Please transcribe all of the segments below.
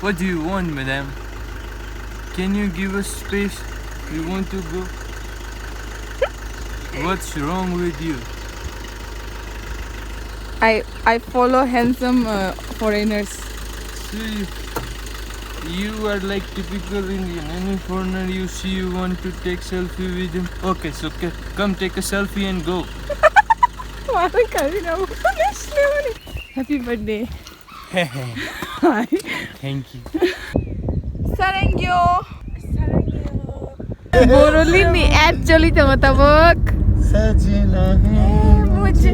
What do you want, madam? Can you give us space? We want to go. What's wrong with you? I follow handsome foreigners. See, you are like typical Indian. Any foreigner you see, you want to take selfie with him. Okay, so come take a selfie and go. Happy birthday. Hi. Thank you. Sarangyo. Borolini actually tamatabak. Sajina hai मुझे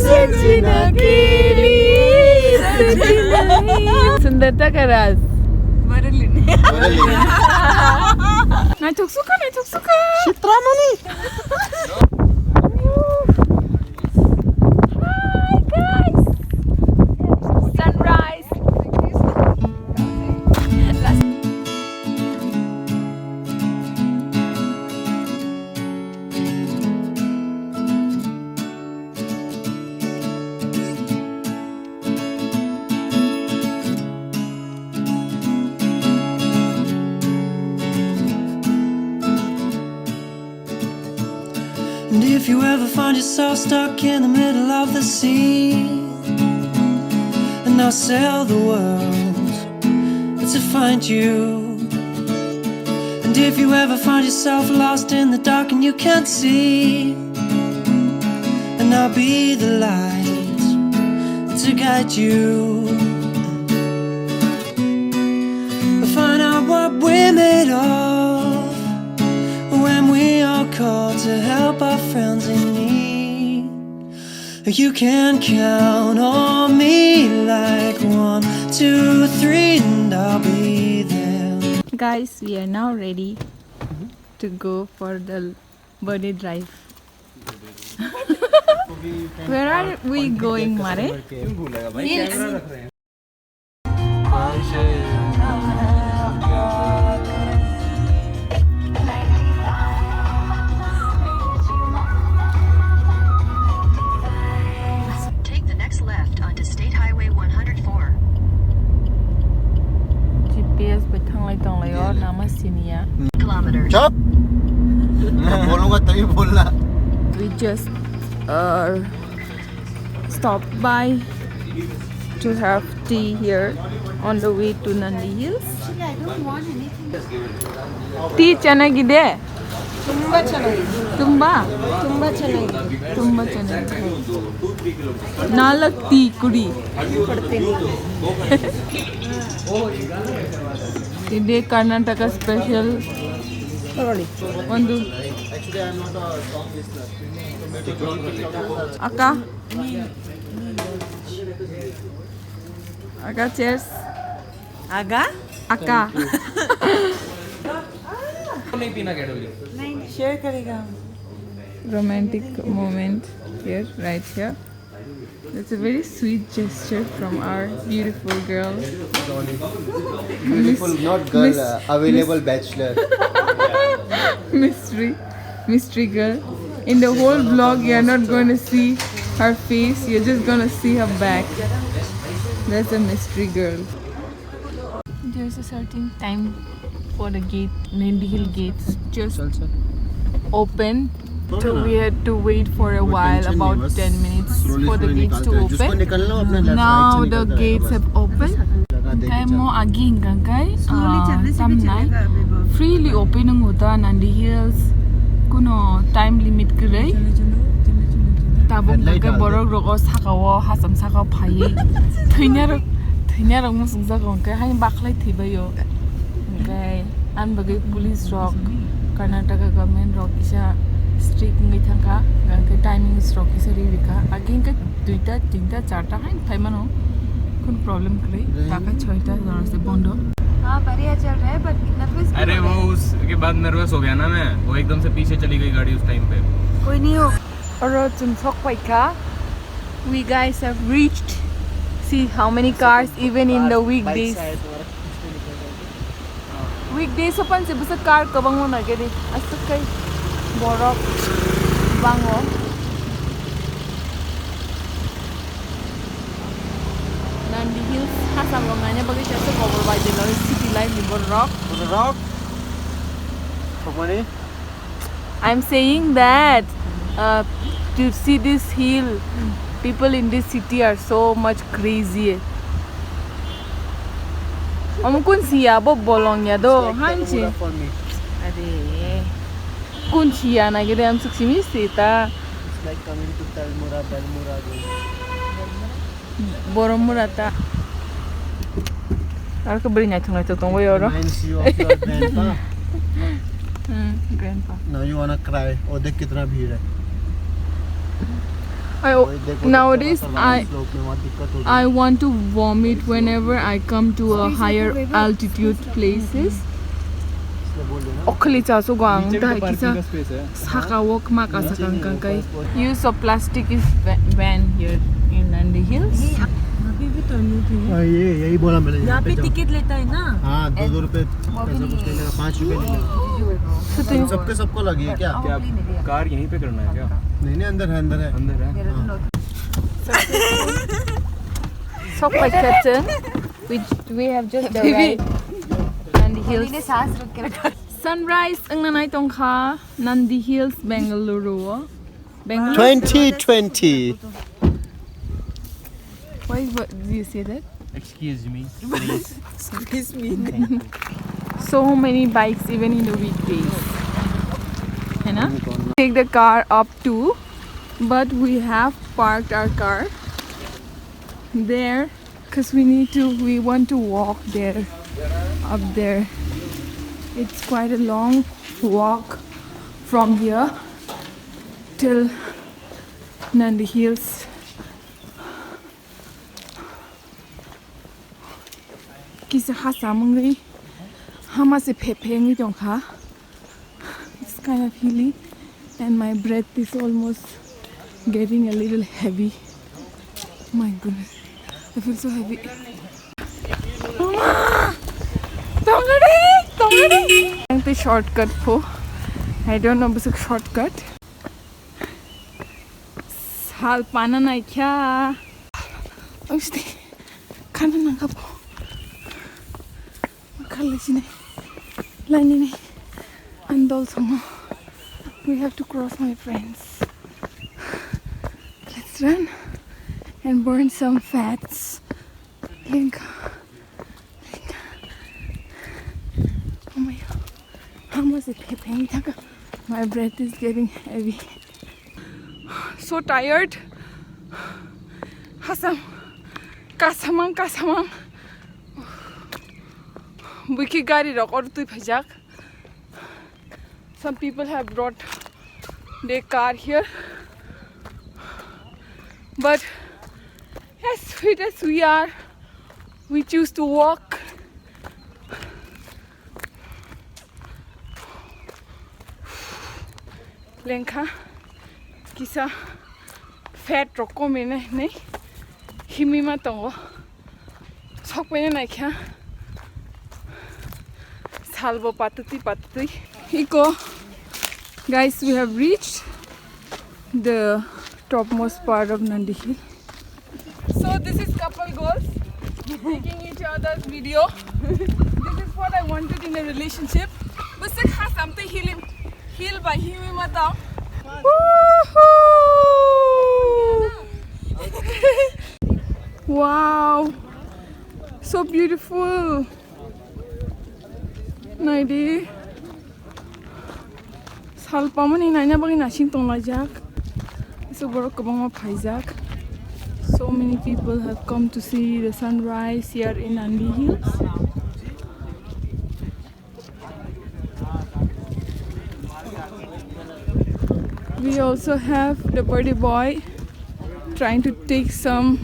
सजना के लिए सजना है सुंदरता का राज बरलिनी ना चुकसुका चित्रामणि hi guys sunrise And if you ever find yourself stuck in the middle of the sea, and I'll sail the world to find you. And if you ever find yourself lost in the dark and you can't see, and I'll be the light to guide you. Find out what we're made of when we are called to help our friends in need. You can count on me like 1, 2, 3, and I'll be there. Guys, we are now ready to go for the birthday drive. Where are we going, Mare? Take the next left onto State Highway 104. GPS betang lai tong lai or nama sinia. Kilometers. Chop. बोलूँगा तभी बोलना. We just stopped by to have tea here on the way to Nandi Hills. I don't want anything. Tea ಚೆನ್ನಾಗಿದೆ. ತುಂಬಾ ಚೆನ್ನಾಗಿದೆ. ತುಂಬಾ ಚೆನ್ನಾಗಿದೆ. ತುಂಬಾ ಚೆನ್ನಾಗಿದೆ. 4 ಟೀ ಕುಡಿ. ಕೊಡ್ತೀನಿ. ಇದೇ ಕರ್ನಾಟಕ ಸ್ಪೆಷಲ್. ತಗೊಳ್ಳಿ. ಒಂದು ಅಕ್ಕ cheers. आगा? ಅಕ್ಕ नहीं शेयर करेगा. romantic moment here, right here. It's a very sweet gesture from our beautiful girl. Beautiful, not girl, available bachelor. Mystery girl. In the whole vlog, you're not going to see her face. You're just going to see her back. That's a mystery girl. There's a certain time for the gate, Nandi Hill gates just open. So we had to wait for a while, about 10 minutes for the gates to open. Now the gates have opened. Kaya mo aging kay tamnay freely open ng uta Nandi Hills. Kuno time limit kray. Tabong kay borok roko sakawo hasam sakaw phaye. Thinyarok mo sungsa kong kay hay baklay thibayo. Okay, an bagay police rock Karnataka government rock isa strict ngai thangka gang ke timing rock isa ri rika aging ka 2টা 3টা 4টা hain thaimano कोई problem करे ताका 6টা जरा से बंदो. हाँ बढ़िया चल रहा है बट नर्वस. अरे वो उसके बाद नर्वस हो गया ना मैं. वो एकदम से पीछे चली गई गाड़ी उस टाइम पे. कोई नहीं हो. Alright, Paika, we guys have reached. See how many cars even in the weekdays. Weekdays open se busa car kabang mo na gede. Asuk kay borok bango. Nandi Hills hasam nganya bagi sa Kokborok. by the city life in Kokborok. Rock? For money? I'm saying that to see this hill, people in this city are so much crazy. Kun siya bo bolong ya do hanchi. For me. Ade. Kun siya na gede am suksimi sita. It's like coming to Talmura, Belmura. Boromura ta. Ar ko bari nyai thungai to tong yo ro. Reminds you of your grandpa. Grandpa. Now you wanna cry. Oh, देख कितना भीड़ है. Nowadays I want to vomit whenever I come to a higher altitude places. Okhli cha so gang ta kisa saka walk ma ka sakang kai. Use of plastic is banned here in Nandi Hills. हाँ ये यही बोला मैंने. यहाँ पे ticket लेता है ना. हाँ 2 रुपए ऐसा कुछ नहीं लेगा. 5 रुपए नहीं लेगा. सबके सबको लगी है क्या? क्या कार यहीं पे करना है क्या? नहीं अंदर है. अंदर है. So like curtain, which we have just arrived. Nandi Hills. Sunrise ang nanay tong kha Nandi Hills, Bangalore. 2020. Why do you say that? Excuse me, please. Excuse me. So many bikes even in the weekdays. है ना? Take the car up too, but we have parked our car there because we want to walk there, up there. It's quite a long walk from here till Nandi Hills. Kisa hasa mangai hama se phepengi tong kha. It's kind of hilly and my breath is almost getting a little heavy. My goodness, I feel so heavy. Mama, tongari. The shortcut po. I don't know if it's a shortcut. Sal pana na kya. Oste kana na ka po. And also we have to cross, my friends. Let's run and burn some fats. Link. Oh my god, how much is it paying? My breath is getting heavy. So tired. Kasamang. Wiki gari record to Pajak. Some people have brought their car here, but as sweet as we are, we choose to walk. Lenka, kisa fat roko mene ne himima tongo. Sok mene na kya. Salvo patati. Iko, guys, we have reached the topmost part of Nandi Hill. So this is couple goals, taking each other's video. This is what I wanted in a relationship. But something heal by him mata. Wow, so beautiful. Nandi. Salpamani naina bagi nasing tong lajak. So borok kabang maphajak. So many people have come to see the sunrise here in Nandi Hills. We also have the birdie boy trying to take some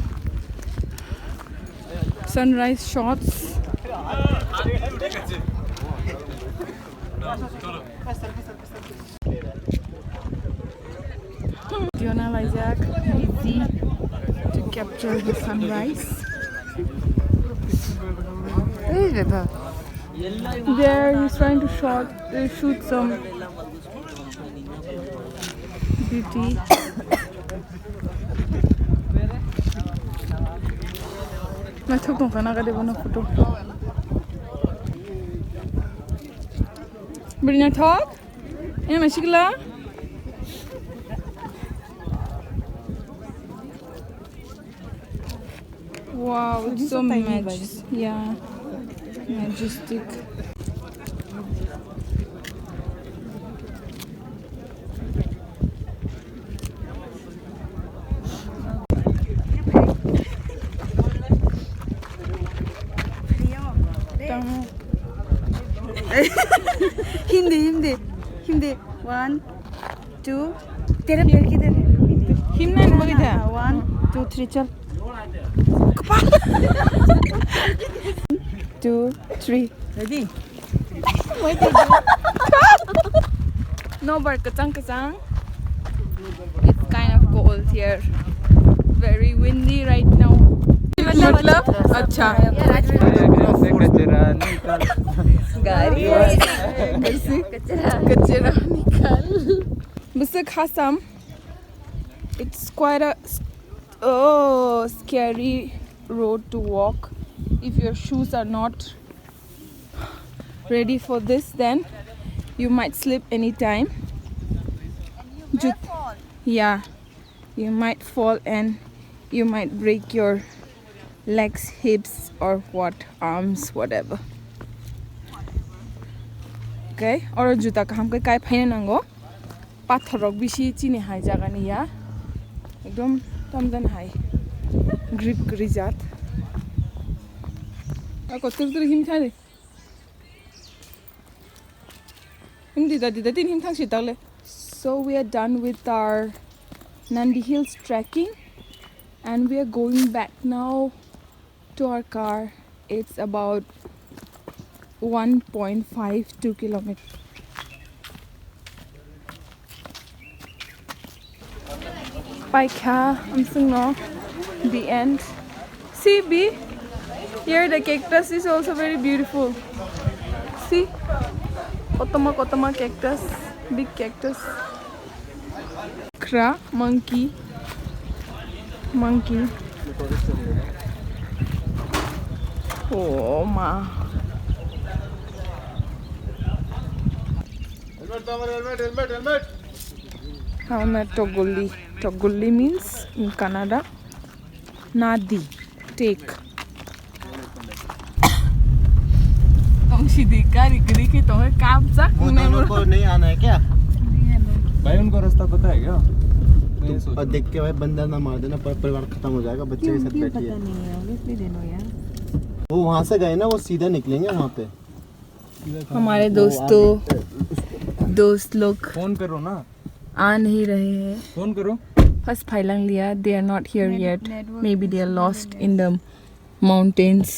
sunrise shots. Diona Isaac easy to capture the sunrise. There he's trying to shoot some beauty. I took one photo. Bring your talk. Yeah, Mashikla. Wow, it's so majestic. Yeah, majestic. Hindi 1 2 तेरा पैर किधर है हिमना बगी था 1 2 3 चल 2 3 ready No bar kacang. It's kind of cold here. Very windy right now. मतलब अच्छा कचरा निकाल बस खासम it's quite a scary road to walk if your shoes are not ready for this then you might slip anytime yeah you might fall and you might break your legs, hips or what, arms, whatever. Okay, और जूता का हमको काय fine नंगो पाथरक BC चिने हाय जागानि या एकदम तमजन हाय grip ग्रिजात ako tur him thale hindi da tin him thang si tagle so we are done with our Nandi Hills trekking and we are going back now to our car. It's about 1.52 kilometers. By car, I'm saying no. The end. See, B. Here the cactus is also very beautiful. See, Kotama cactus, big cactus. Kra, monkey. Oh ma. Helmet. Helmet Togulli means in Canada Nadi, take. तुम सीधी कारी के तुम्हें काम सा वो दोनों को नहीं आना है क्या भाई उनको रास्ता पता है क्या और देख के भाई बंदा ना मार देना परिवार खत्म हो जाएगा बच्चे के साथ बैठी है वो वहाँ से गए ना वो सीधा निकलेंगे वहाँ पे हमारे दोस्त लोग फोन करो ना आ नहीं रहे हैं फोन करो फर्स्ट फाइलंग लिया they are not here yet maybe they are lost in the mountains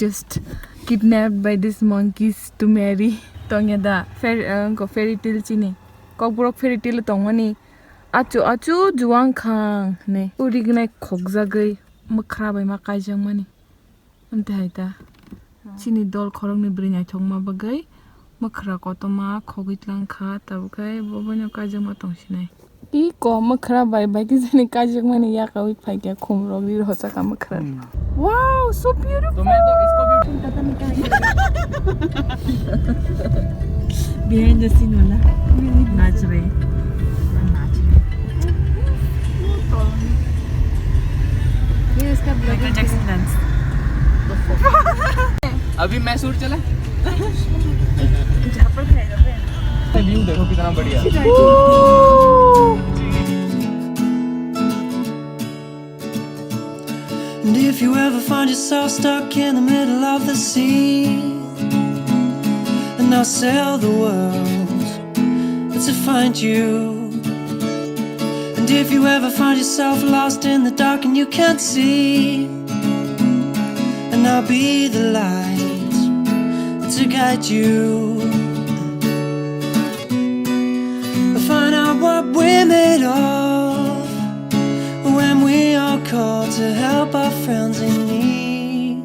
just kidnapped by these monkeys to marry tongeda fairy tale chini Kokborok fairy tale tongmani achu juang khang ne urignai khokjagai makhra bai ma kaijang mani amte haita chini dol khorongni brinai thongma bagai makhra kotoma khogitlang kha tabkai bobonyo kaijang ma tongsinai I ko makhra bai ki jani kaijang mani ya kawit phai kya khumrog ri hosa ka makhra wow so beautiful तो मैं तो इसको भी behind the scene वाला नाच रहे ये इसका माइकल जैक्सन डांस अभी मैं शूट चला जहाँ पर खड़े रहो व्यू देखो कितना बढ़िया And if you ever find yourself stuck in the middle of the sea, and I'll sail the world to find you. And if you ever find yourself lost in the dark and you can't see, and I'll be the light to guide you. Find out what we're made of when we are called to help our friends in need.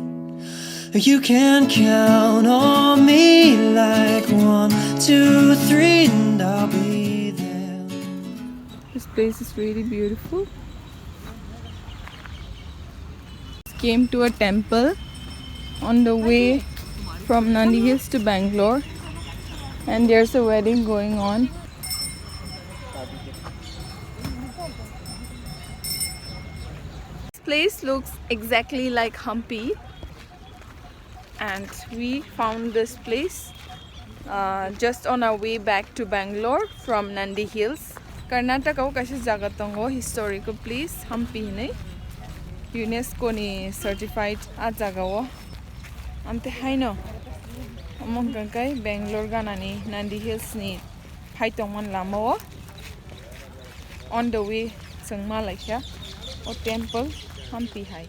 You can count on me like 1, 2, 3, and I'll be there. This place is really beautiful. Came to a temple on the way from Nandi Hills to Bangalore. And there's a wedding going on. This place looks exactly like Hampi, and we found this place just on our way back to Bangalore from Nandi Hills. Karnataka ko kasi jaga tongo historical place Hampi ne UNESCO ni certified a jaga wo amte haino among kai Bangalore ganani Nandi Hills ni haitongman lama wo on the way sangma laikya o temple Hampi hai.